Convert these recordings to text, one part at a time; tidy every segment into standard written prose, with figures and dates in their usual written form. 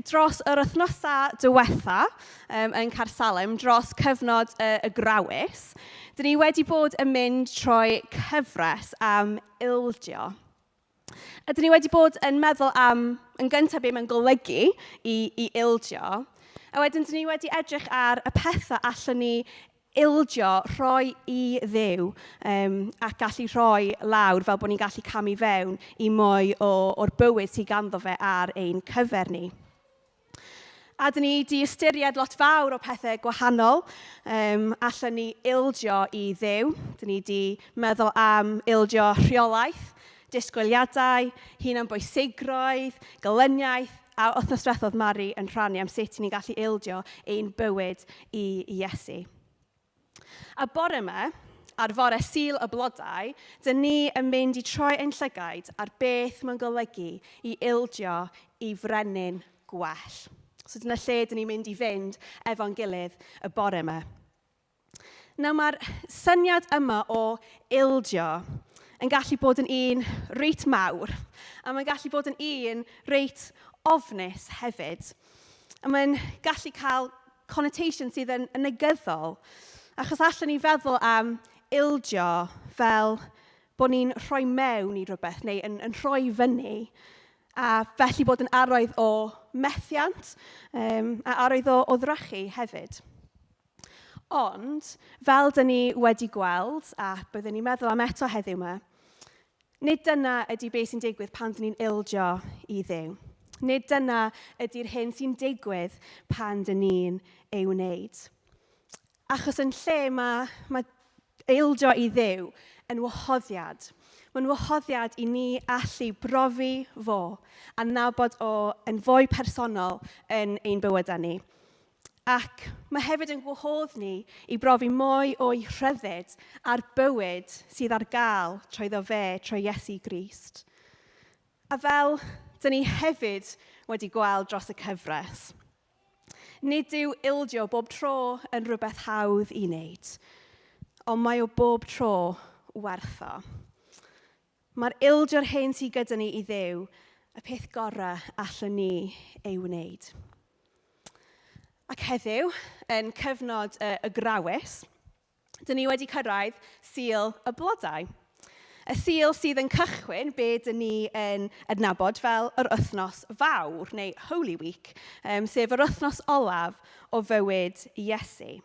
dros yr wythnosau diwetha yn Caersalem, dros cyfnod y grawys, dyn ni wedi bod yn mynd trwy cyfres am ildio. Ydyn ni wedi bod yn meddwl am, yn gyntaf beth mae'n golygu i ildio, a wedyn dyn ni wedi edrych ar y pethau allwn ni ildio rhoi i Dduw ac gallu rhoi lawr fel bod ni'n gallu camu fewn i mwy o'r bywyd sydd ganddo fe ar ein cyfer ni. A dyn ni wedi ystyried lot fawr o pethau gwahanol allwn ni ildio i Dduw. Dyn ni wedi meddwl am ildio rheolaeth, disgwyliadau, hunanbwysigrwydd, golyniaeth, a wythnos diwethaf Mari yn rhannu am sut ni'n gallu ildio ein bywyd i Iesu. A bore yma, ar fore Sul y Blodau, dyn ni yn mynd i troi ein llygaid ar beth mae'n golygu i ildio i frenin gwell. So dyna lle dyn ni'n mynd i fynd efo'n gilydd y bore yma. Nawr mae'r syniad yma o ildio yn gallu bod yn un reit mawr, a mae'n gallu bod yn un reit ofnus hefyd. A mae'n gallu cael connotation sydd yn negyddol, achos allwn ni feddwl am ildio fel bod ni'n rhoi mewn i rhywbeth neu yn rhoi fyny, a felly bod yn arwydd o methiant a arwydd o ddrychu hefyd. Ond, fel dyn ni wedi gweld, a byddwn ni'n meddwl am eto heddiw yma, nid dyna ydy beth sy'n digwydd pan dyn ni'n ildio i Dduw. Nid dyna ydy'r hyn sy'n digwydd pan dyn ni'n ei wneud. Achos yn lle mae ildio i Dduw yn wahoddiad. Mae'n wahoddiad i ni allu brofi fo a nabod o yn fwy personol yn ein bywydau ni. Ac mae hefyd yn gwahodd ni i brofi mwy o'i rhyddid a'r bywyd sydd ar gael trwyddo fe, trwy Iesu Grist. A fel dyn ni hefyd wedi gweld dros y cyfres, nid yw ildio bob tro yn rhywbeth hawdd i wneud, ond mae o bob tro wertho. Mae'r ildio'r hyn sydd gyda ni i Dduw y peth gorau allwn ni ei wneud. Ac heddiw, yn cyfnod y grawys, dyn ni wedi cyrraedd Sul y Blodau. Y Sul sydd yn cychwyn be dyn ni yn adnabod fel yr wythnos fawr, neu Holy Week, sef yr wythnos olaf o fywyd Iesu.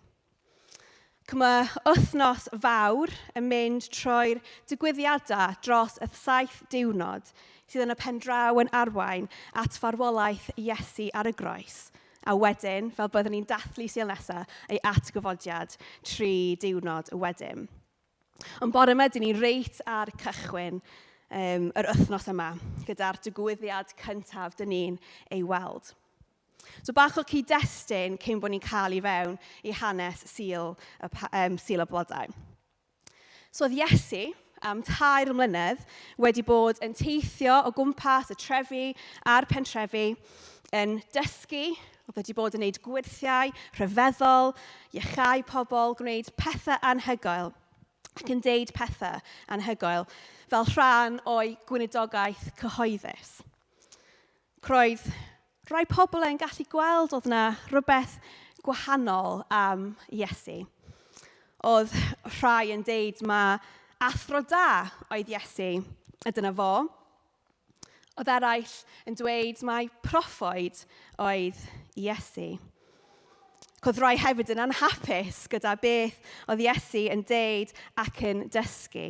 Mae wythnos fawr yn mynd trwy'r digwyddiadau dros y 7 diwrnod sydd yn y pen draw yn arwain at farwolaeth Iesu ar y groes. A wedyn, fel byddwn ni'n dathlu Sul nesaf, ei atgyfodiad 3 diwrnod wedyn. Ond bore yma, dyn ni reit ar cychwyn yr wythnos yma, gyda'r digwyddiad cyntaf dyn ni'n ei weld. So bach o cyd-destun cyn bod ni'n cael i fewn i hanes Sul y Blodau. So oedd Iesu am 2 mlynedd wedi bod yn teithio o gwmpas y trefi a'r pentrefi, yn dysgu, oedd wedi bod yn gwneud gwirthiau, rhyfeddol, iechau pobl, gwneud pethau anhygoel, ac yn deud pethau anhygoel fel rhan o'i gweinidogaeth cyhoeddus. Roedd rai pobl yn gallu gweld oedd yna rhywbeth gwahanol am Iesu. Oedd rhai yn deud mae athro da oedd Iesu, a dyna fo. Oedd eraill yn dweud mae proffwyd oedd Iesu. Oedd rai hefyd yn anhapus gyda beth oedd Iesu yn deud ac yn dysgu.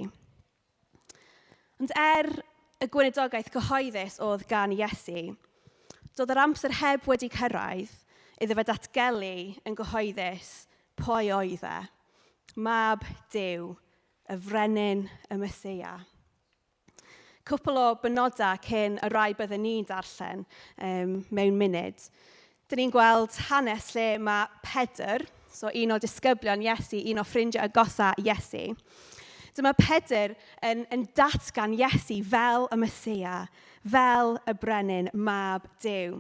Ond y gweinidogaeth cyhoeddus oedd gan Iesu, doedd yr amser heb wedi cyrraedd iddo fe datgelu yn gyhoeddus pwy oedd e, mab Duw, y frenin y Meseia. Cwpl o benodau cyn y rai byddwn ni'n darllen mewn munud. Dyn ni'n gweld hanes lle mae Pedr, so un o disgyblion Iesu, un o ffrindiau agosau Iesu. Dyma Pedr yn datgan Iesu fel y Meseia, fel y brenin mab Duw.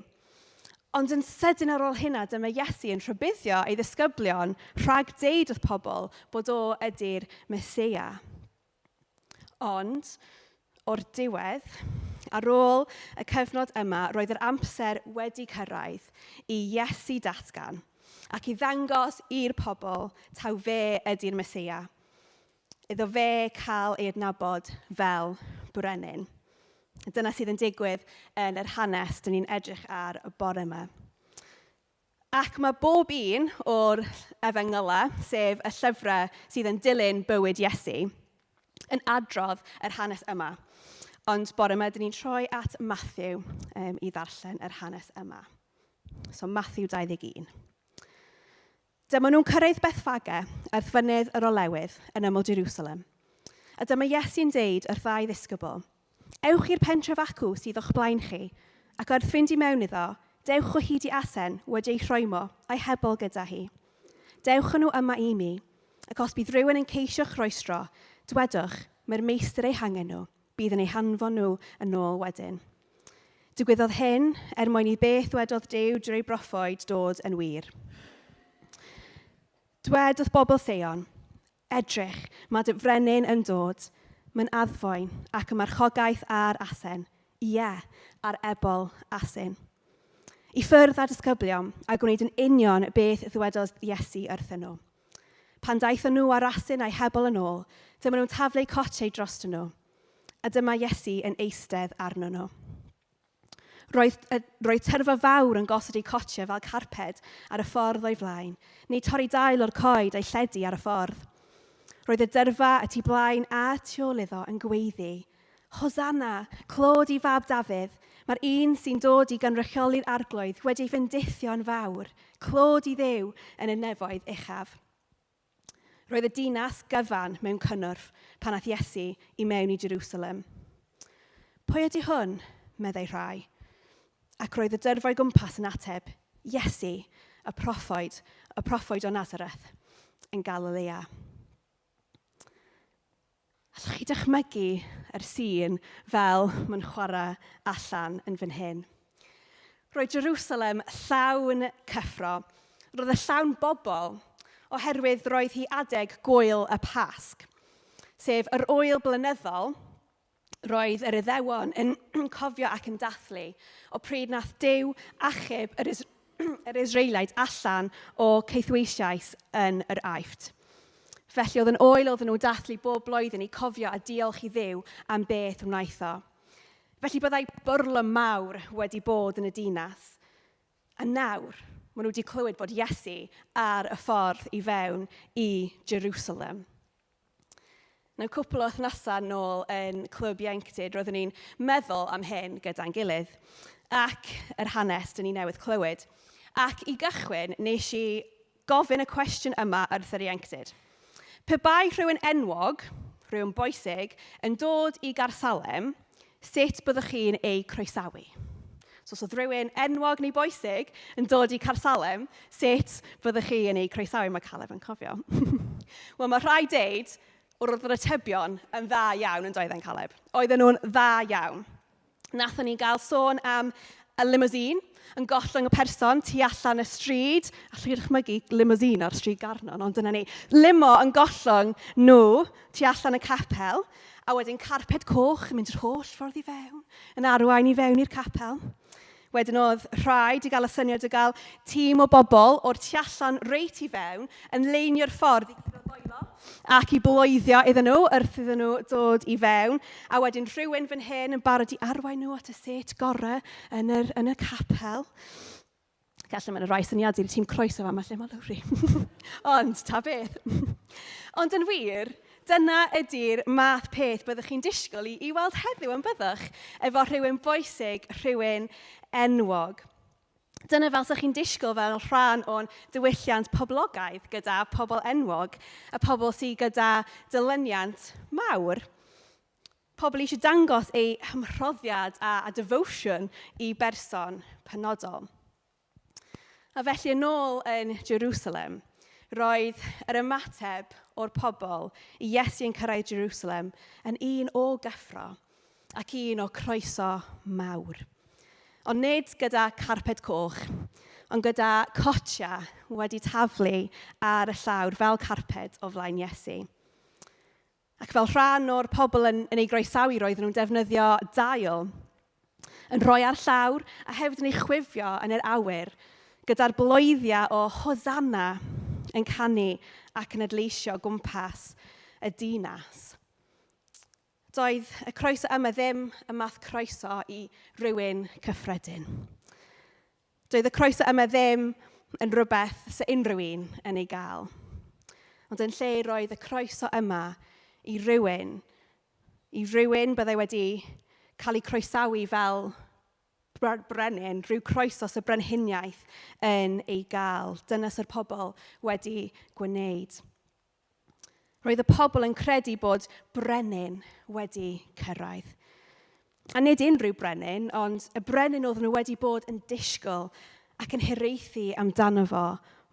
Ond yn sydyn ar ôl hynna, dyma Iesu yn rhybuddio ei ddisgyblion rhag deud wrth pobl bod o ydy'r Meseia. Ond, o'r diwedd, Ar ôl y cyfnod yma, roedd yr amser wedi cyrraedd i Iesu datgan ac i ddangos i'r pobl taw fe ydy'r Meseia. Iddo fe cael ei adnabod fel brenin. Dyna sydd yn digwydd yn yr hanes dyn ni'n edrych ar y bore yma. Ac mae bob un o'r efengylau, sef y llyfrau sydd yn dilyn bywyd Iesu, yn adrodd yr hanes yma. Ond bore yma, dyn ni'n troi at Mathew i ddarllen yr hanes yma. So Mathew 21. Dyma nhw'n cyrraedd Bethfage, ar fynydd yr olewydd yn ymyl Jerusalem. A dyma Iesu'n deud wrth ddau ddisgybl, ewch i'r pentref acw sydd o'ch blaen chi, ac wrth fynd i mewn iddo, dewch o hyd i asen wedi ei rhoimo a'i hebol gyda hi. Dewch nhw yma i mi, ac os bydd rhywun yn ceisio chroesro, dwedwch, mae'r meistr ei hangen nhw, bydd yn ei hanfon nhw yn ôl wedyn. Digwyddodd hyn mwyn i beth wedodd Duw drwy broffwyd dod yn wir. Dwedodd bobl Sion, edrych, mae dy frenin yn dod, mae'n addfoen ac y marchogaeth ar asen, ie, ar ebol asen. I ffyrdd a disgyblion a gwneud yn union beth ddwedodd Iesu wrthyn nhw. Pan daethon nhw ar asen a'i hebol yn ôl, dyma nhw'n taflu cotiau dros nhw, a dyma Iesu yn eistedd arno nhw. Roedd tyrfa fawr yn gosod ei cotiau fel carped ar y ffordd o'i flaen, neu torri dail o'r coed a'i lledu ar y ffordd. Roedd y dyrfa y tu blaen a tu ôl iddo yn gweiddi, Hosanna, clod i fab Dafydd, mae'r un sy'n dod i gynrychioli'r arglwydd wedi ei fendithio'n fawr, clod i Dduw yn y nefoedd uchaf. Roedd y dinas gyfan mewn cynnwrf pan aeth Iesu i mewn i Jerusalem. Pwy ydy hwn, meddai rhai, ac roedd y dyrfa o'i gwmpas yn ateb, Iesu, y proffwyd o Nazareth yn Galilea. Allwch chi dychmygu yr sîn fel mae'n chwarae allan yn fan hyn. Roedd Jerusalem llawn cyffro. Roedd y llawn bobl oherwydd roedd hi adeg gwyl y Pasg. Sef yr ŵyl blynyddol, roedd yr Iddewon yn cofio ac yn dathlu o pryd nath Duw achub yr Israeliaid allan o ceithweisiais yn yr Aifft. Felly oedd yn ŵyl oedd nhw dathlu bob blwyddyn i cofio a diolch i Dduw am beth wnaeth o. Felly byddai byrlym mawr wedi bod yn y dinas. A nawr, maen nhw wedi clywed bod Iesu ar y ffordd i fewn i Jerusalem. Nawr, cwpl o wythnosau nôl yn Clwb Ieuenctid, roeddwn ni'n meddwl am hyn gyda'n gilydd, ac yr hanes dyn ni newydd clywed. Ac i gychwyn, nes i gofyn y cwestiwn yma wrth yr Ieuenctid. Pe bai rhywun enwog, rhywun bwysig, yn dod i Garsalem, sut byddwch chi'n ei croesawu? So os oedd rhywun enwog neu bwysig yn dod i Garsalem, sut byddwch chi yn ei croesawu? Mae Caleb yn cofio. Wel, mae rhai deud, roedd yr atebion yn dda iawn yn doedden Caleb. Oedden nhw'n dda iawn. Nathon ni gael sôn am y limousine yn gollwng y person tu allan y stryd. Allwch chi dychmygu limousine ar stryd Garnon, ond dyna ni. Limo yn gollwng nhw tu allan y capel, a wedyn carped coch yn mynd yr holl ffordd i fewn, yn arwain i fewn i'r capel. Wedyn oedd rhaid i gael y syniad o gael tîm o bobl o'r tu allan reit i fewn yn leinio'r ffordd i gyda'r ddwylo ac i blwyddio iddyn nhw wrth iddyn nhw dod i fewn. A wedyn rhywun fan hyn yn barod i arwain nhw at y set gorau yn y capel. Gallu mae'n rhai syniad i'r tîm croeso fa, mae lle mae Lowri. Ond, ta beth. Ond yn wir, dyna ydy'r math peth byddwch chi'n disgwyl i weld heddiw yn byddwch efo rhywun bwysig, rhywun enwog. Dyna fel sy'ch chi'n disgwyl fel rhan o'n diwylliant poblogaidd gyda pobl enwog, a pobl sydd gyda dilyniant mawr. Pobl eisiau dangos eu hymroddiad a devotion i berson penodol. A felly yn ôl yn Jerusalem, roedd yr ymateb o'r pobl i Iesu yn cyrraedd Jerusalem yn un o gyffro ac un o croeso mawr. Ond nid gyda carped coch, ond gyda cotia wedi taflu ar y llawr fel carped o flaen Iesu. Ac fel rhan o'r pobl yn ei groesawu roedden nhw'n defnyddio dail yn rhoi ar llawr a hefyd yn ei chwifio yn yr awyr, gyda'r bloeddiau o Hosanna yn canu ac yn adleisio gwmpas y dinas. Doedd y croeso yma ddim y math croeso i rywun cyffredin. Doedd y croeso yma ddim yn rhywbeth sy'n unrhyw un yn ei gael. Ond yn lle roedd y croeso yma i rywun byddai wedi cael ei croesawu fel brenin, rhyw croeso sy'n brenhiniaeth yn ei gael. Dyna sy'r pobl wedi gwneud. Roedd y pobl yn credu bod brenin wedi cyrraedd. A nid unrhyw brenin, ond y brenin oedd nhw wedi bod yn disgwyl ac yn hiraethu amdano fo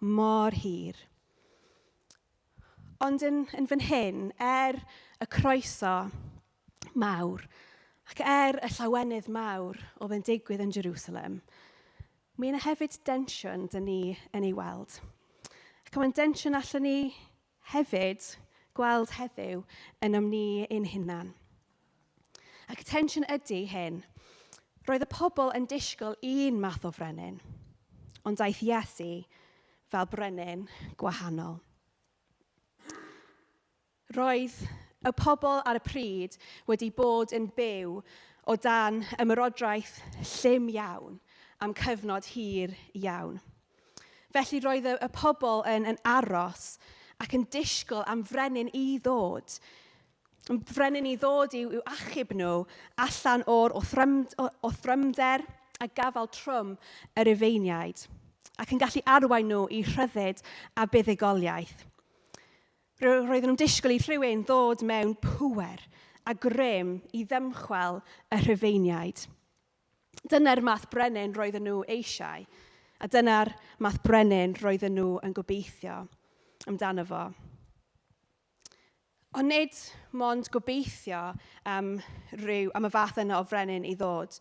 mor hir. Ond yn fan hyn, y croeso mawr, ac y llawenydd mawr oedd yn digwydd yn Jerusalem, mi yna hefyd densiwn dyn ni yn ei weld. Ac mae'n densiwn allwn ni hefyd gweld heddiw yn ni ein hunan. Ac tensiwn ydy hyn, roedd y pobl yn disgwyl un math o frenin, ond daeth Iesu fel brenin gwahanol. Roedd y pobl ar y pryd wedi bod yn byw o dan ymyrodraeth llym iawn am cyfnod hir iawn. Felly roedd y pobl yn aros ac yn disgwyl am frenin i ddod. Frenin i ddod i'w achub nhw allan o'r thrymder a gafal trwm yr Rufeiniaid ac yn gallu arwain nhw i rhyddid a buddugoliaeth. Roedden nhw'n disgwyl i rhywun ddod mewn pŵer a grym i ddymchwel y Rhufeiniaid. Dyna'r math brenin roedden nhw eisiau, a dyna'r math brenin roedden nhw yn gobeithio amdano fo. Ond nid mond gobeithio am y fath yna o frenin i ddod,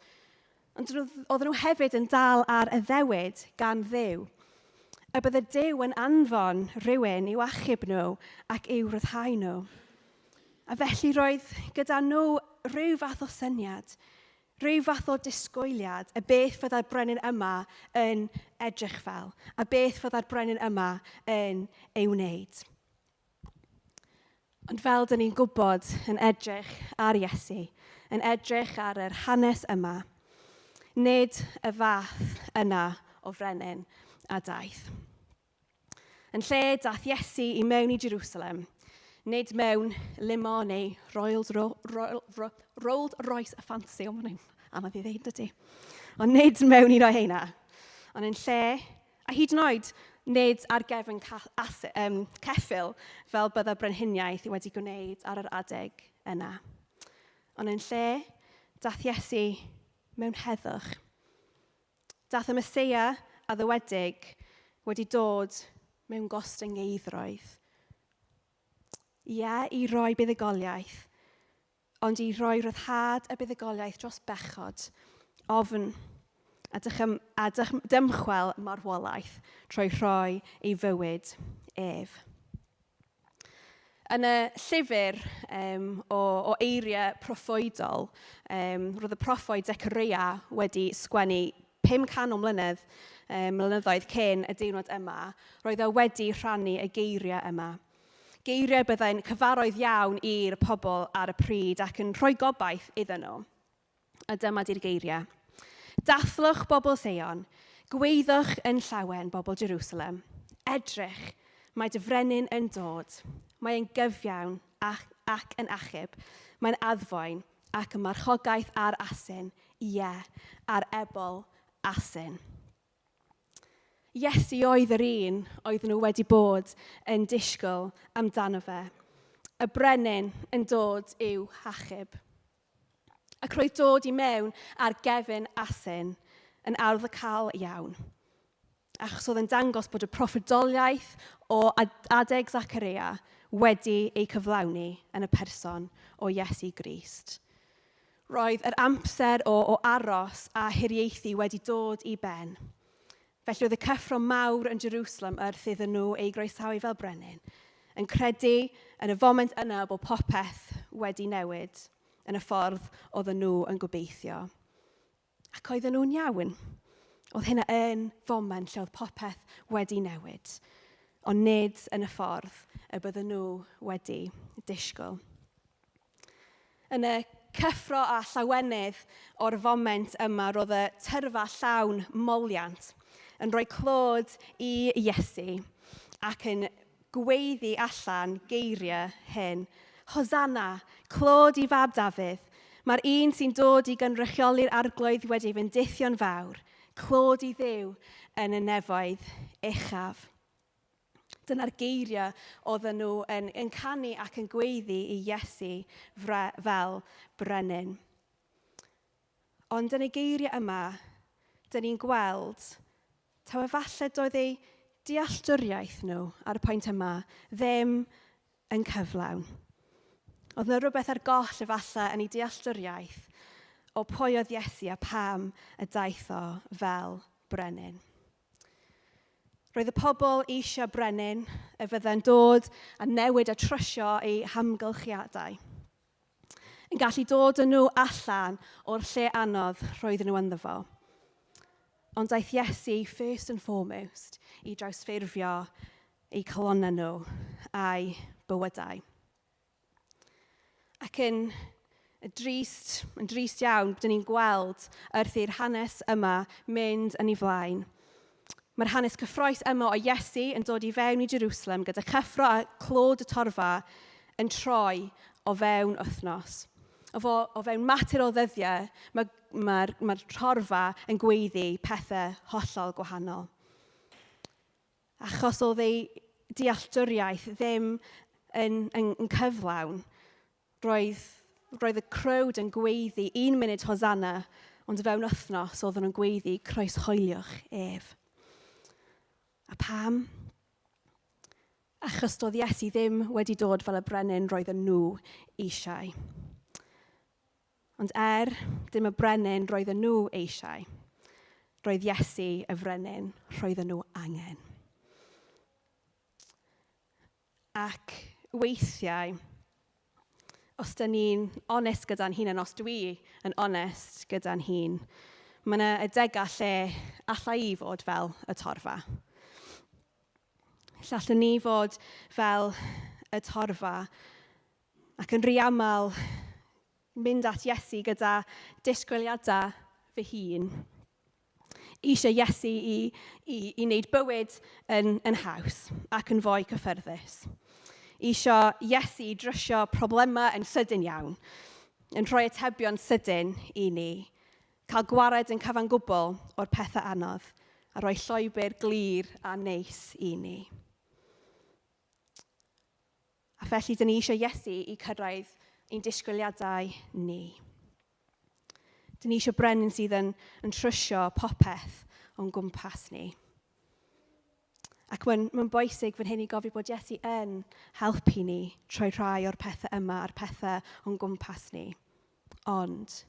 ond oedden nhw hefyd yn dal ar y ddewyd gan Dduw. Y bydde Duw yn anfon rhywun i'w achub nhw ac i'w ryddhau nhw. A felly roedd gyda nhw rhyw fath o syniad, rhyw fath o disgwyliad, y beth fydda'r brenin yma yn edrych fel, a beth fydda'r brenin yma yn ei wneud. Ond fel dyn ni'n gwybod yn edrych ar Iesu, yn edrych ar yr hanes yma, nid y fath yna o frenin a daeth. Yn lle daeth Iesu i mewn i Jerusalem, nid mewn limo neu Rolls Royce fancy, ond mae'n anodd i ddeud ydy. Ond nid mewn i roi heina. Ond yn lle, a hyd yn oed, nid ar gefn ceffyl fel bydda brenhiniaeth wedi gwneud ar yr adeg yna. Ond yn lle, daeth Iesu mewn heddwch. Daeth y Meseia a ddywedig wedi dod mewn gostyngeidroedd. Ie, i roi buddugoliaeth, ond i roi ryddhad y buddugoliaeth dros bechod, ofn a dymchwel marwolaeth trwy rhoi ei fywyd ef. Yn y llyfr o eiriau proffwydol, roedd y proffwyd Zechariah wedi sgwennu 500 mlynyddoedd cyn y diwrnod yma, roedd e wedi rhannu y geiriau yma. Geiriau byddai'n cyfarwydd iawn i'r pobl ar y pryd ac yn rhoi gobaith iddyn nhw. A dyma di'r geiriau. Dathlwch bobl Sion, gweidwch yn llawen bobl Jerusalem. Edrych, mae dy frenin yn dod. Mae'n gyfiawn ac yn achub. Mae'n addfoen ac yn marchogaeth ar asyn. Ie, ar ebol asyn. Iesu oedd yr un oedd nhw wedi bod yn disgwyl amdano fe. Y brenin yn dod i'w hachub. Ac roedd dod i mewn ar gefn asyn yn ardducaol iawn. Achos oedd yn dangos bod y proffwydoliaeth o adeg Zachariah wedi ei cyflawni yn y person o Iesu Grist. Roedd yr amser o aros a hiriaethu wedi dod i ben. Felly oedd y cyffro mawr yn Jerusalem wrth iddyn nhw ei groesawu fel brenin, yn credu yn y foment yna bod popeth wedi newid yn y ffordd oedden nhw yn gobeithio. Ac oedden nhw'n iawn. Oedd hynna yn foment lle oedd popeth wedi newid, ond nid yn y ffordd y bydden nhw wedi disgwyl. Yn y cyffro a llawenydd o'r foment yma, roedd y tyrfa llawn moliant yn rhoi clod i Iesu ac yn gweiddi allan geiriau hyn. Hosanna, clod i fab Dafydd. Mae'r un sy'n dod i gynrychioli'r arglwydd wedi ei fendithio'n fawr. Clod i Dduw yn y nefoedd uchaf. Dyna'r geiriau oedden nhw yn canu ac yn gweiddi i Iesu fel brenin. Ond yn y geiriau yma, dyn ni'n gweld, taw efallai doedd eu dealltwriaeth nhw ar y pwynt yma ddim yn cyflawn. Oedd yna rhywbeth ar goll efallai yn ei dealltwriaeth o pwy oedd Iesu a pam y daeth o fel brenin. Roedd y pobl eisiau brenin y fydde'n dod a newid a trysio eu hamgylchiadau. Yn gallu dod â nhw allan o'r lle anodd roedden nhw ynddo fo. Ond daeth Iesu first and foremost i drawsffurfio eu colonnau nhw a'i bywydau. Ac yn drist iawn, dyn ni'n gweld wrth i'r hanes yma mynd yn ei flaen. Mae'r hanes cyffroes yma o Iesu yn dod i fewn i Jerusalem gyda cyffro a clod y torfa yn troi o fewn wythnos. O fewn mater o ddyddiau, mae'r torfa yn gweiddi pethau hollol gwahanol. Achos oedd ei dealltwriaeth ddim yn cyflawn, roedd y crowd yn gweiddi 1 munud Hosanna, ond o fewn wythnos oedden nhw'n gweiddi croeshoeliwch ef. A pam? Achos doedd Iesu ddim wedi dod fel y brenin roedden nhw eisiau. Ond dim y brenin roedden nhw eisiau, roedd Iesu y brenin roedden nhw angen. Ac weithiau, os dyn ni'n onest gyda'n hun, os dwi yn onest gyda'n hun, mae yna adegau lle allai i fod fel y torfa. Allwn ni fod fel y torfa ac yn rhy aml mynd at Iesu gyda disgwyliadau fy hun. Eisiau Iesu i wneud bywyd yn haws ac yn fwy cyffyrddus. Eisiau Iesu i drysio problemau yn sydyn iawn, yn rhoi atebion sydyn i ni, cael gwared yn cyfan gwbl o'r pethau anodd, a rhoi llwybr glir a neis i ni. A felly, dyn ni eisiau Iesu i cyrraedd ein disgwyliadau ni. Dyn ni eisiau brenin sydd yn trysio popeth o'n gwmpas ni. Ac mae'n bwysig fan hyn i gofio bod Iesu yn helpu ni trwy rhai o'r pethau yma a'r pethau o'n gwmpas ni. Ond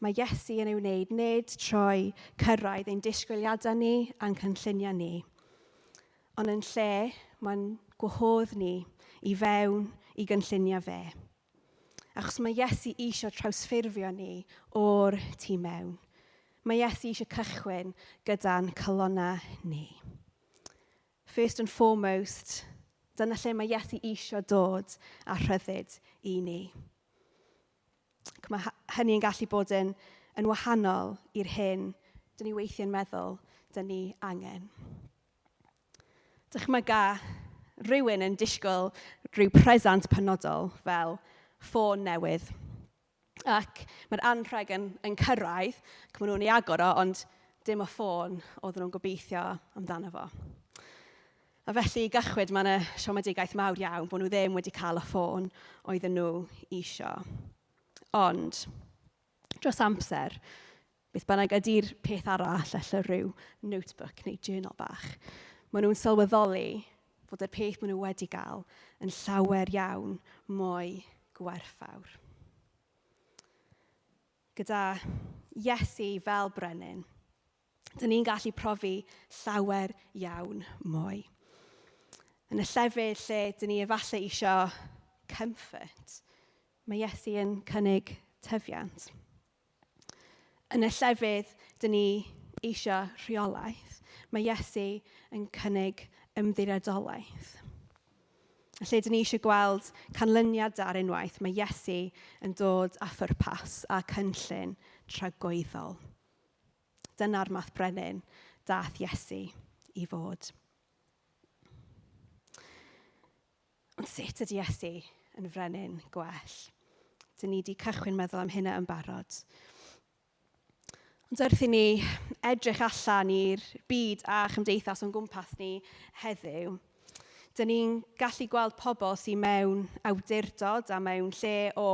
mae Iesu yn ei wneud nid trwy cyrraedd ein disgwyliadau ni a'n cynlluniau ni, ond yn lle mae'n gwahodd ni i fewn i gynlluniau fe. Achos mae Iesu eisiau trawsffurfio ni o'r tu mewn. Mae Iesu eisiau cychwyn gyda'n colonnau ni. First and foremost, dyna lle mae Iesu eisiau dod a rhyddid i ni. Ac mae hynny yn gallu bod yn wahanol i'r hyn dyn ni weithiau'n meddwl dyn ni angen. Dychmyga rhywun yn disgwyl rhyw presant penodol fel ffôn newydd. Ac mae'r anrheg yn cyrraedd, ac maen nhw'n ei agor o, ond dim y ffôn oedden nhw'n gobeithio amdano fo. A felly i gychwyn, mae yna siomedigaeth mawr iawn bod nhw ddim wedi cael y ffôn oedden nhw eisiau. Ond, dros amser, beth bynnag ydy'r peth arall, ella rhyw notebook neu journal bach, maen nhw'n sylweddoli fod yr peth maen nhw wedi gael yn llawer iawn mwy gwerthfawr. Gyda Iesu fel brenin, dyn ni'n gallu profi llawer iawn mwy. Yn y llefydd lle dyn ni efallai eisiau comfort, mae Iesu yn cynnig tyfiant. Yn y llefydd, dyn ni eisiau rheolaeth. Mae Iesu yn cynnig ymddiriedolaeth. Lle dyn ni eisiau gweld canlyniadau unwaith, mae Iesu yn dod â phwrpas a cynllun tragwyddol. Dyna'r math brenin daeth Iesu i fod. Ond sut ydy Iesu yn frenin gwell? Dyn ni wedi cychwyn meddwl am hynna yn barod. Ond wrth i ni edrych allan i'r byd a chymdeithas o'n gwmpas ni heddiw, dyn ni'n gallu gweld pobl sy'n mewn awdurdod a mewn lle o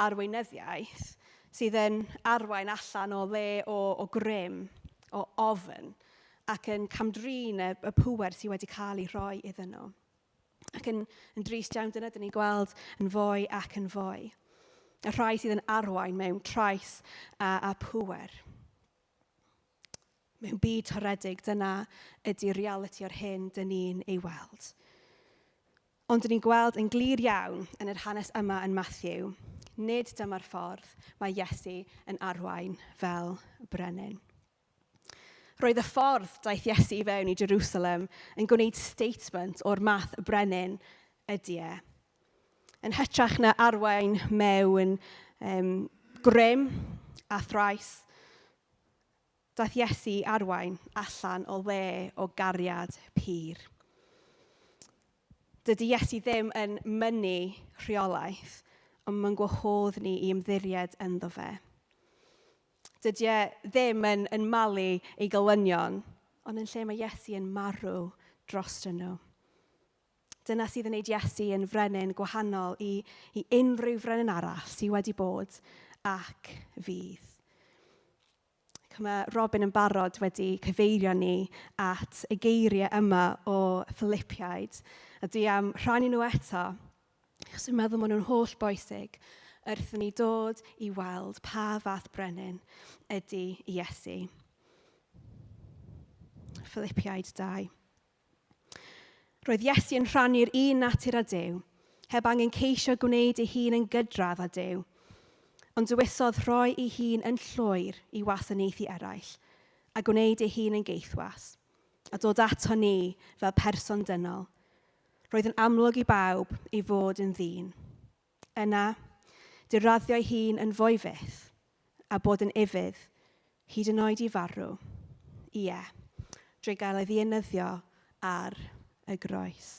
arweinyddiaeth sydd yn arwain allan o le o grym, o ofn, ac yn camdrin y pŵer sydd wedi cael ei roi iddyn nhw. Ac yn drist iawn dyna dyn ni'n gweld yn fwy ac yn fwy. Y rhai sydd yn arwain mewn trais a pŵer. Mewn byd horedig, dyna ydy realiti o'r hyn dyn ni'n ei weld. Ond dyn ni'n gweld yn glir iawn yn yr hanes yma yn Mathew, nid dyma'r ffordd mae Iesu yn arwain fel brenin. Roedd y ffordd daeth Iesu i fewn i Jerusalem yn gwneud statement o'r math y brenin ydy e. Yn hytrach na arwain mewn grym a thrais, daeth Iesu arwain allan o le o gariad pur. Dydy Iesu ddim yn mynnu rheolaeth, ond mae'n gwahodd ni i ymddiried ynddo fe. Dydy e ddim yn malu ei golynion, ond yn lle mae Iesu yn marw drostyn nhw. Dyna sydd yn gwneud Iesu yn frenin gwahanol i unrhyw frenin arall sydd wedi bod ac fydd. Mae Robin yn barod wedi cyfeirio ni at y geiriau yma o Philippiaid. A dwi am rhannu nhw eto, achos dwi'n meddwl maen nhw'n holl bwysig wrth ni dod i weld pa fath brenin ydy Iesu. Philippiaid 2. Roedd Iesu yn rhannu'r un natur â Duw, heb angen ceisio gwneud ei hun yn gydradd â Duw, ond dywysodd rhoi ei hun yn llwyr i wasanaethu eraill, a gwneud ei hun yn geithwas, a dod ato ni fel person dynol. Roedd yn amlwg i bawb i fod yn ddyn. Yna, diraddio ei hun yn fwy fyth, a bod yn ifydd, hyd yn oed i farw. Ie, drwy gael ei ddienyddio ar y groes.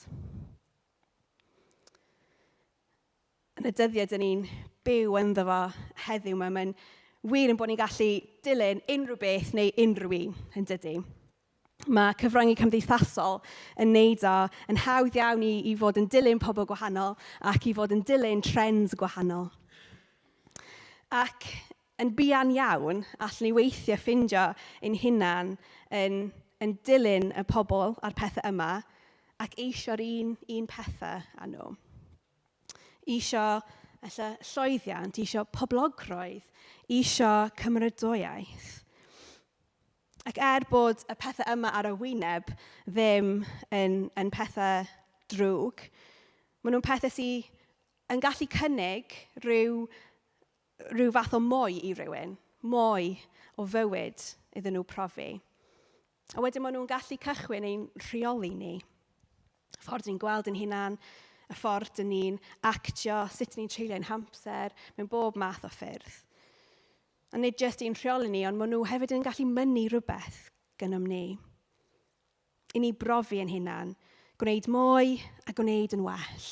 Yn y dyddiau dyn ni'n byw ynddo fo heddiw yma, mae'n wir yn bod ni'n gallu dilyn unrhyw beth neu unrhyw un, yn dydy. Mae cyfryngu cymdeithasol yn neud o yn hawdd iawn i fod yn dilyn pobl gwahanol ac i fod yn dilyn trends gwahanol. Ac yn buan iawn, allan ni weithio ffindio ein hunan yn dilyn y pobl a'r pethau yma ac eisio'r un pethau â nhw. Isio llwyddiant, isio poblogrwydd, isio cymrydwyaeth. Ac bod y pethau yma ar y wyneb ddim yn pethau drwg, maen nhw'n pethau sydd yn gallu cynnig rhyw fath o mwy i rywun, mwy o fywyd iddyn nhw profi. A wedyn maen nhw'n gallu cychwyn ein rheoli ni. Y ffordd ni'n gweld yn hunan, y ffordd dyn ni'n actio, sut ni'n treulio ein hamser, mewn bob math o ffyrdd. A nid jyst i'n rheoli ni, ond maen nhw hefyd yn gallu mynnu rhywbeth gynnwm ni. I ni brofi yn hunan, gwneud mwy a gwneud yn well.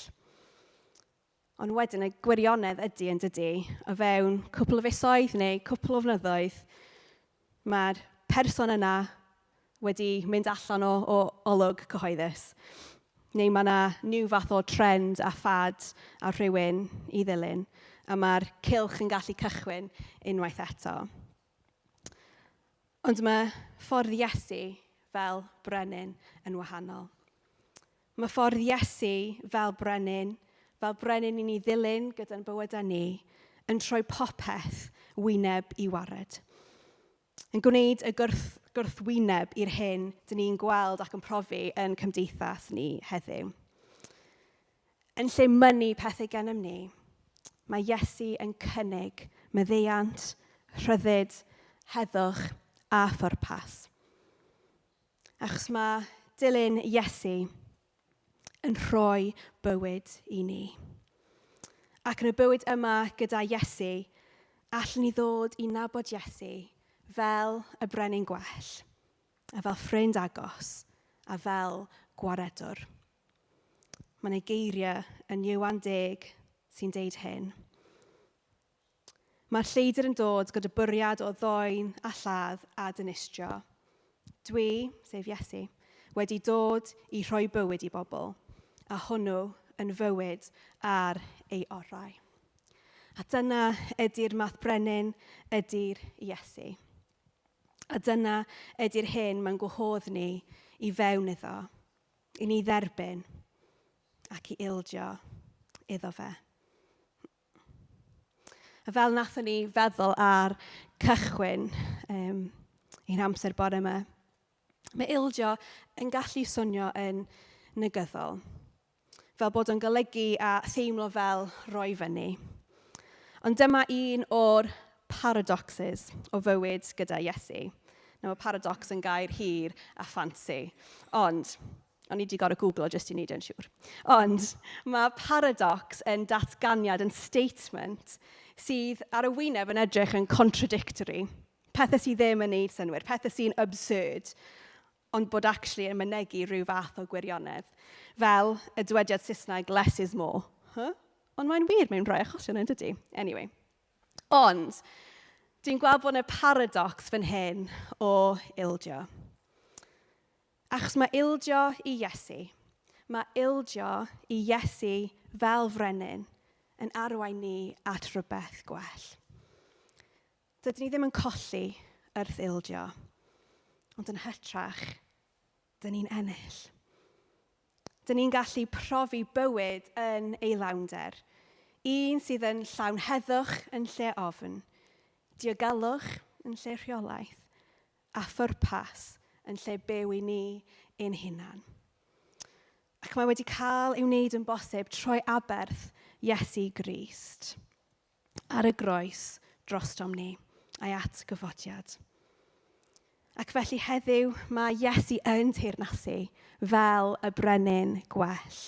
Ond wedyn y gwirionedd ydy yn dydy, o fewn cwpl o fisoedd neu cwpl o flynyddoedd, mae'r person yna wedi mynd allan o olwg cyhoeddus. Neu mae yna new fath o trend a ffad a rhywun i ddilyn. A mae'r cylch yn gallu cychwyn unwaith eto. Ond mae ffordd Iesu fel brenin yn wahanol. Mae ffordd Iesu fel brenin i ni ddilyn gyda'n bywydau ni, yn troi popeth wyneb i wared. Yn gwneud y gwrthwyneb i'r hyn dyn ni'n gweld ac yn profi yn cymdeithas ni heddiw. Yn lle mynnu pethau gennym ni, mae Iesu yn cynnig maddeuant, rhyddid, heddwch a phwrpas. Achos mae dilyn Iesu yn rhoi bywyd i ni. Ac yn y bywyd yma gyda Iesu, allwn ni ddod i nabod Iesu fel y brenin gwell, a fel ffrind agos, a fel gwaredwr. Mae yna geiriau yn Iwan 10 sy'n deud hyn. Mae'r lleidr yn dod gyda bwriad o ddoen a lladd a dynistrio. Dwi, sef Iesu, wedi dod i rhoi bywyd i bobl, a hwnnw yn fywyd ar ei orau. A dyna ydy'r math brenin ydy'r Iesu. A dyna ydy'r hyn mae'n gwahodd ni i fewn iddo, i ni dderbyn ac i ildio iddo fe. A fel nathon ni feddwl ar cychwyn i'n amser bore yma, mae ildio yn gallu swnio yn negyddol, fel bod o'n golygu a theimlo fel roi fyny. Ond dyma un o'r paradoxes o fywyd gyda Iesu. Mae paradox yn gair hir a ffansi, ond o'n i wedi gorfod googlo jyst i wneud yn siŵr. Ond mae paradox yn datganiad, yn statement sydd ar y wyneb yn edrych yn contradictory. Pethau sydd ddim yn neud synwyr, pethau sy'n absurd, ond bod actually yn mynegu rhyw fath o gwirionedd. Fel y dywediad Saesneg, less is more. Ond mae'n wir mewn rhai achosion yn dydy. Anyway. Ond, dwi'n gweld bod yna paradox fan hyn o ildio. Achos mae ildio i Iesu, mae ildio i Iesu fel frenin yn arwain ni at rhywbeth gwell. Dydyn ni ddim yn colli wrth ildio, ond yn hytrach, dyn ni'n ennill. Dyn ni'n gallu profi bywyd yn ei lawnder, un sydd yn llawn heddwch yn lle ofn, diogelwch yn lle rheolaeth, a phwrpas yn lle byw i ni ein hunan. Ac mae wedi cael ei wneud yn bosib trwy aberth Iesu Grist ar y groes drostom ni a'i atgyfodiad. Ac felly heddiw mae Iesu yn teyrnasu fel y brenin gwell.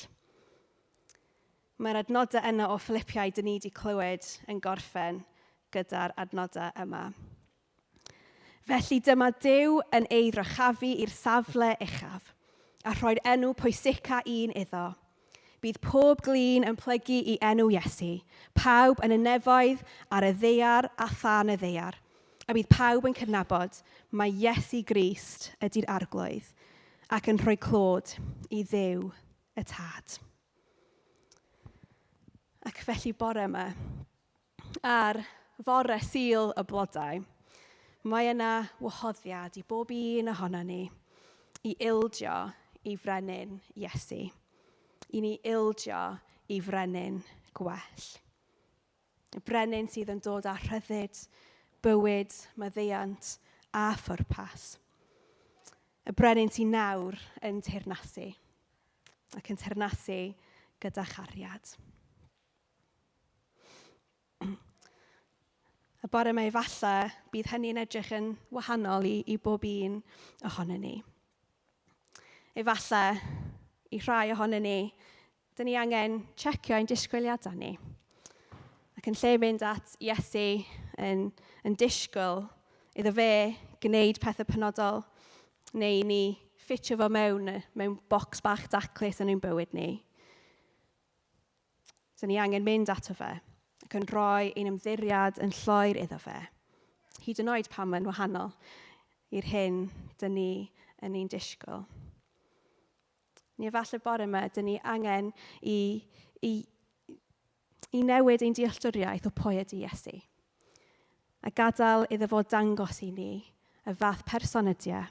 Mae'r adnodau yna o Philippiau dyn ni wedi clywed yn gorffen gyda'r adnodau yma. Felly dyma Duw yn ei drychafu i'r safle uchaf a rhoi'r enw pwysica un iddo. Bydd pob glin yn plygu i enw Iesu, pawb yn y nefoedd ar y ddaear a than y ddaear. A bydd pawb yn cydnabod mae Iesu Grist ydy'r arglwydd ac yn rhoi clod i Dduw y Tad. Ac felly bore yma, ar fore Sul y blodau, mae yna wahoddiad i bob un ohono ni i ildio i frenin Iesu, i ni ildio i frenin gwell. Y brenin sydd yn dod â rhyddid, bywyd, maddeuant a phwrpas. Y brenin sy'n nawr yn teyrnasu ac yn teyrnasu gyda chariad. Y bore yma efallai bydd hynny'n edrych yn wahanol i bob un ohono ni. Efallai i rhai ohono ni, dyn ni angen checio ein disgwyliadau ni. Ac yn lle mynd at Iesu yn disgwyl iddo fe gwneud pethau penodol, neu ni ffitio fo mewn bocs bach daclus yn ein bywyd ni. So ni angen mynd ato fe ac yn rhoi ein ymddiriad yn llwyr iddo fe. Hyd yn oed pan mae'n wahanol i'r hyn dyn ni yn ein disgwyl. Ni efallai bore yma, dyn ni angen i newid ein dealltwriaeth o pwy ydy Iesu. A gadael iddo fod dangos i ni y fath person ydy e,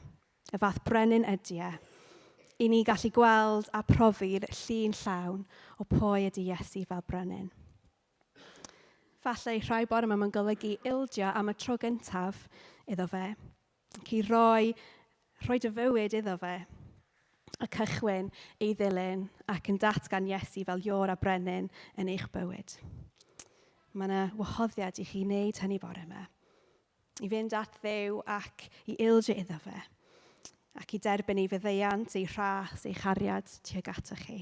y fath brenin ydy e, i ni gallu gweld a profi'r llun llawn o pwy ydy Iesu fel brenin. Falle rhai bore yma mae'n golygu ildio am y tro gyntaf iddo fe, ac i roi dy fywyd iddo fe, a cychwyn ei ddilyn ac yn datgan Iesu fel io'r a brenin yn eich bywyd. Mae yna wahoddiad i chi wneud hynny bore yma. I fynd at Dduw ac i ildio iddo fe, ac i derbyn ei faddeuant, ei rhas, ei chariad tuag atoch chi.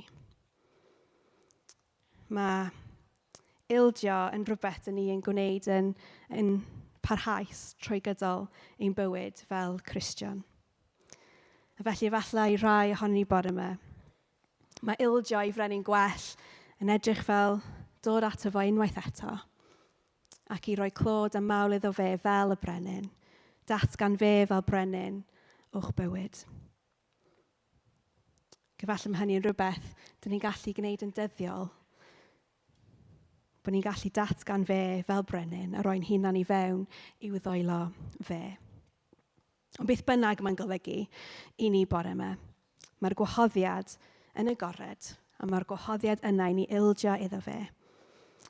Mae ildio yn rhywbeth ni yn gwneud yn parhaus trwy gydol ein bywyd fel Cristion. A felly efallai i rai ohonyn ni bore yma, mae ildio i frenin gwell yn edrych fel dod ato fo unwaith eto, ac i roi clod a mawl iddo fe fel y brenin, datgan fe fel brenin o'ch bywyd. Gyfallai mae hynny'n rhywbeth dyn ni'n gallu gwneud yn dyddiol, bod ni'n gallu datgan fe fel brenin a roi'n hunan i fewn i'w ddwylo fe. Ond beth bynnag mae'n golygu i ni bore yma, mae'r gwahoddiad yn agored, a mae'r gwahoddiad yna i ni ildio iddo fe,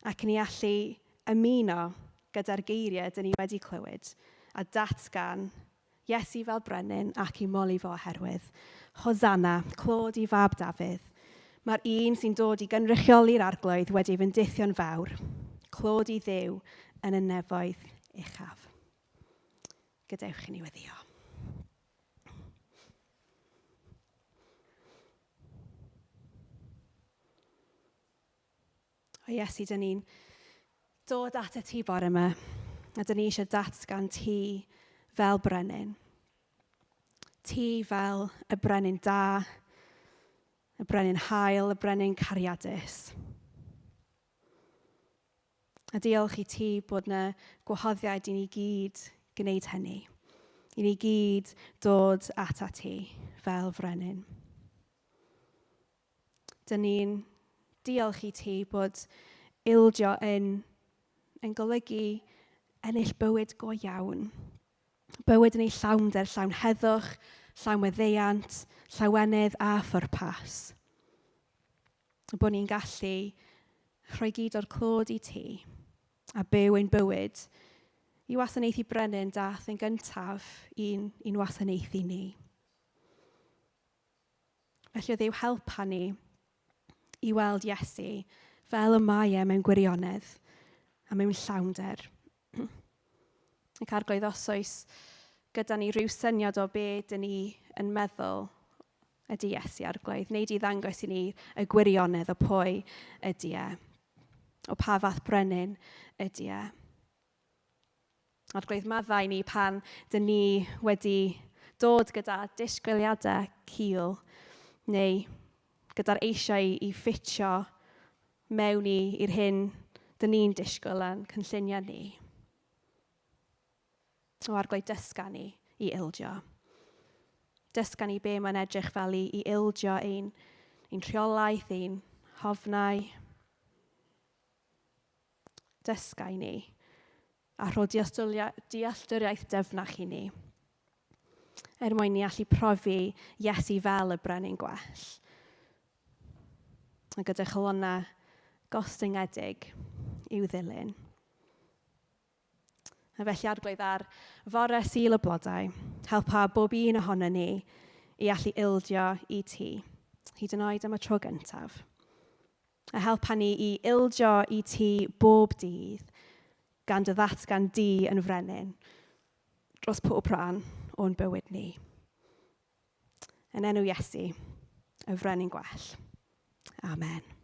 ac ni allu ymuno gyda'r geiriau dyn ni wedi clywed, a datgan Iesu fel brenin ac i moli fo oherwydd. Hosanna, clod i fab Dafydd. Mae'r un sy'n dod i gynrychioli'r arglwydd wedi fyndithio'n fawr. Clod i Dduw yn y nefoedd uchaf. Gadewch i ni weddio. O Iesu, dyn ni'n dod at y ti bore yma, a dyn ni eisiau datgan ti fel brenin. Ti fel y brenin da, y brenin hael, y brenin cariadus. A diolch i ti bod yna gwahoddiad i ni gyd gwneud hynny. I ni gyd dod ata ti fel frenin. Dyn ni'n diolch i ti bod ildio yn golygu ennill bywyd go iawn. Bywyd yn ei llawnder, llawn heddwch, llawn meddeiant, llawenydd a phwrpas. Bod ni'n gallu rhoi gyd o'r clod i ti a byw ein bywyd i wasanaethu brenin dath yn gyntaf i'n wasanaethu ni. Felly o Dduw helpa ni i weld Iesu fel y mae e mewn gwirionedd a mewn llawnder. Ac arglwydd os oes gyda ni rhyw syniad o be dyn ni yn meddwl ydy Iesu arglwydd, neu i ddangos i ni y gwirionedd o pwy ydy e, o pa fath brenin ydy e. Arglwydd maddau ni pan dyn ni wedi dod gyda disgwyliadau cul, neu gyda'r eisiau i ffitio mewn i'r hyn dyn ni'n disgwyl yn cynlluniau ni. O arglwydd dysga ni i ildio. Dysga ni be mae'n edrych fel i ildio ein rheolaeth, ein hofnau. Dysga i ni a rho dealltwriaeth dyfnach i ni. Mwyn ni allu profi Iesu fel y brenin gwell. A gyda cholonna gostyngedig i'w ddilyn. A felly arglwydd ar fore Sul y Blodau, helpa bob un ohono ni i allu ildio i ti, hyd yn oed am y tro gyntaf. A helpa ni i ildio i ti bob dydd, gan dy ddatgan di yn frenin, dros pob rhan o'n bywyd ni. Yn enw Iesu, y frenin gwell. Amen.